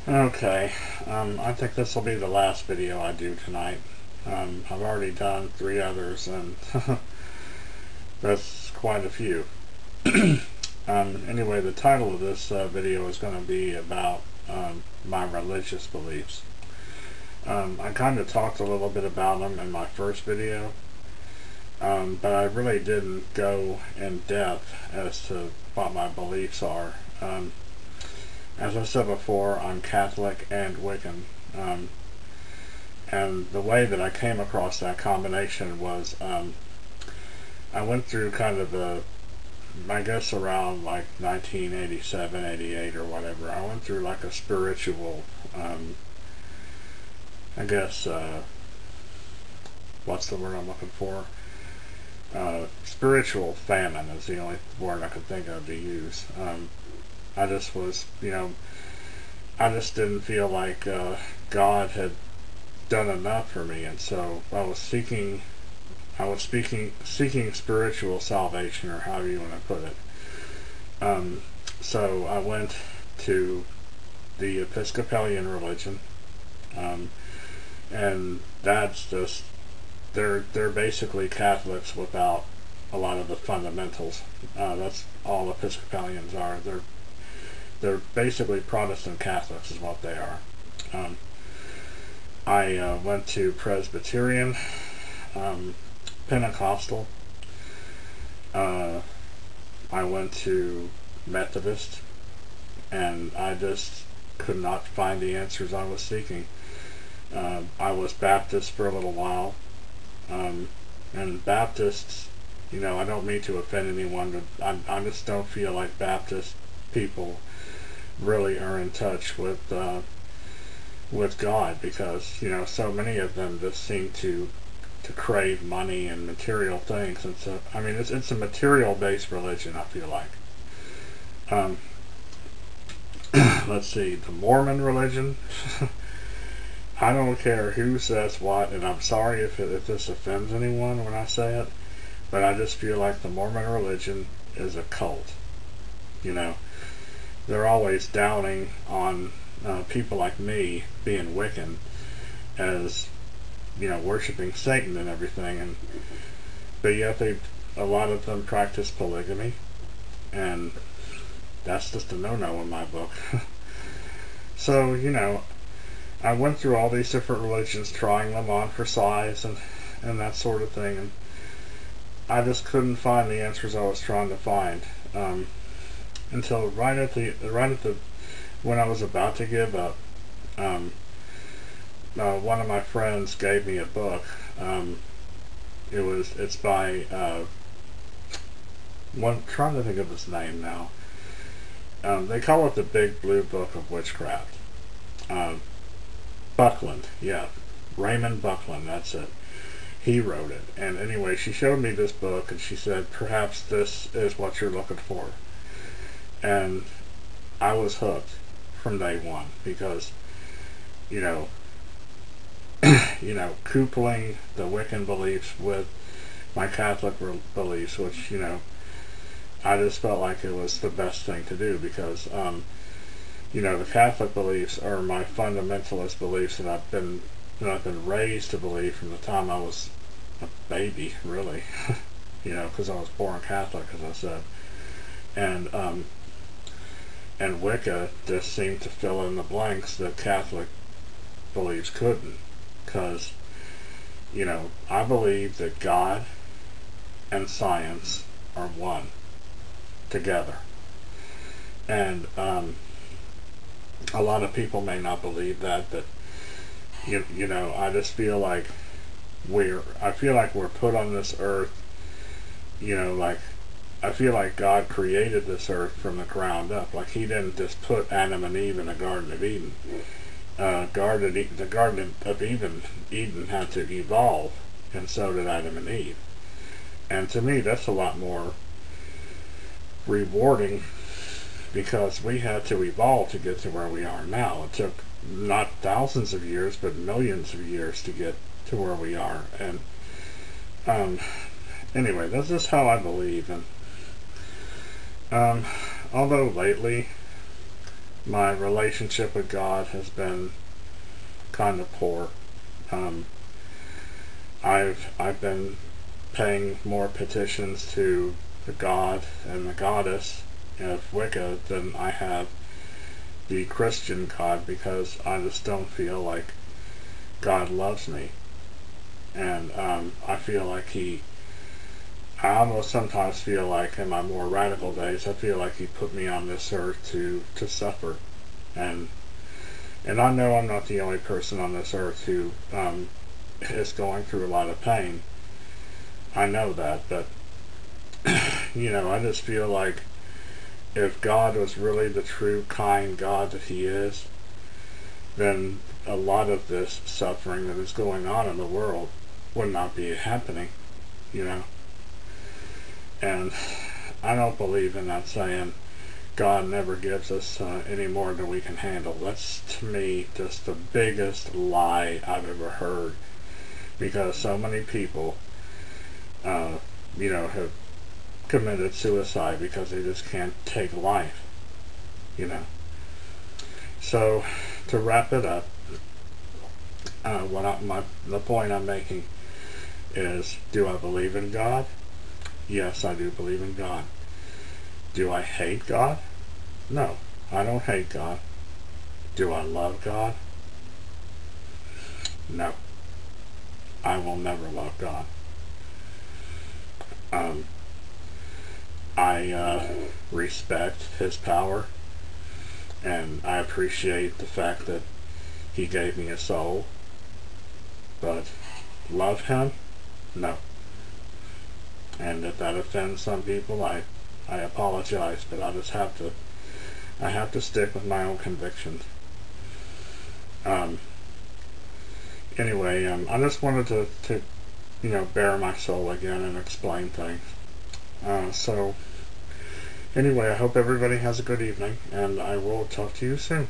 Okay, I think this will be the last video I do tonight. I've already done 3 others, and that's quite a few. Anyway, the title of this video is going to be about my religious beliefs. I kind of talked a little bit about them in my first video, but I really didn't go in depth as to what my beliefs are. As I said before, I'm Catholic and Wiccan. And the way that I came across that combination was I went through kind of I guess around like 1987, 88 or whatever. I went through like a spiritual, I guess, what's the word I'm looking for? Spiritual famine is the only word I could think of to use. I just was, I just didn't feel like God had done enough for me, and so I was seeking spiritual salvation, or however you want to put it. So I went to the Episcopalian religion, and that's just they're basically Catholics without a lot of the fundamentals. That's all Episcopalians are. They're basically Protestant Catholics, is what they are. I went to Presbyterian, Pentecostal. I went to Methodist, and I just could not find the answers I was seeking. I was Baptist for a little while, and Baptists, I don't mean to offend anyone, but I just don't feel like Baptist people really are in touch with God, because so many of them just seem to crave money and material things. It's a material based religion, I feel like. Let's see, the Mormon religion. I don't care who says what, and I'm sorry if this offends anyone when I say it, but I just feel like the Mormon religion is a cult. They're always downing on people like me being Wiccan as worshiping Satan and everything, but yet a lot of them practice polygamy, and that's just a no-no in my book. So I went through all these different religions, trying them on for size and that sort of thing, and I just couldn't find the answers I was trying to find, until right at the when I was about to give up. One of my friends gave me a book. It's by trying to think of his name now. They call it the Big Blue Book of Witchcraft. Buckland, yeah, Raymond Buckland, that's it. He wrote it. And anyway, she showed me this book, and she said, perhaps this is what you're looking for. And I was hooked from day one, because coupling the Wiccan beliefs with my Catholic beliefs, which I just felt like it was the best thing to do, because the Catholic beliefs are my fundamentalist beliefs that I've been raised to believe from the time I was a baby, really. Because I was born Catholic, as I said, and Wicca just seemed to fill in the blanks that Catholic beliefs couldn't, because I believe that God and science are one together, and a lot of people may not believe that, but I just feel like we're put on this earth, like I feel like God created this earth from the ground up. Like He didn't just put Adam and Eve in the Garden of Eden. The Garden of Eden had to evolve, and so did Adam and Eve. And to me, that's a lot more rewarding, because we had to evolve to get to where we are now. It took not thousands of years, but millions of years to get to where we are. And anyway, that's just how I believe. And although lately my relationship with God has been kind of poor. Um, I've been paying more petitions to the god and the goddess of Wicca than I have the Christian God, because I just don't feel like God loves me. And I feel like I almost sometimes feel like in my more radical days, I feel like he put me on this earth to suffer. And I know I'm not the only person on this earth who is going through a lot of pain. I know that, but I just feel like if God was really the true kind God that he is, then a lot of this suffering that is going on in the world would not be happening, you know. And I don't believe in that saying, God never gives us any more than we can handle. That's, to me, just the biggest lie I've ever heard. Because so many people, have committed suicide because they just can't take life, you know. So, to wrap it up, the point I'm making is, do I believe in God? Yes, I do believe in God. Do I hate God? No, I don't hate God. Do I love God? No, I will never love God. I respect his power, and I appreciate the fact that he gave me a soul, but love him? No. And if that offends some people, I apologize, but I have to stick with my own convictions. Anyway, I just wanted to bare my soul again and explain things. So, anyway, I hope everybody has a good evening, and I will talk to you soon.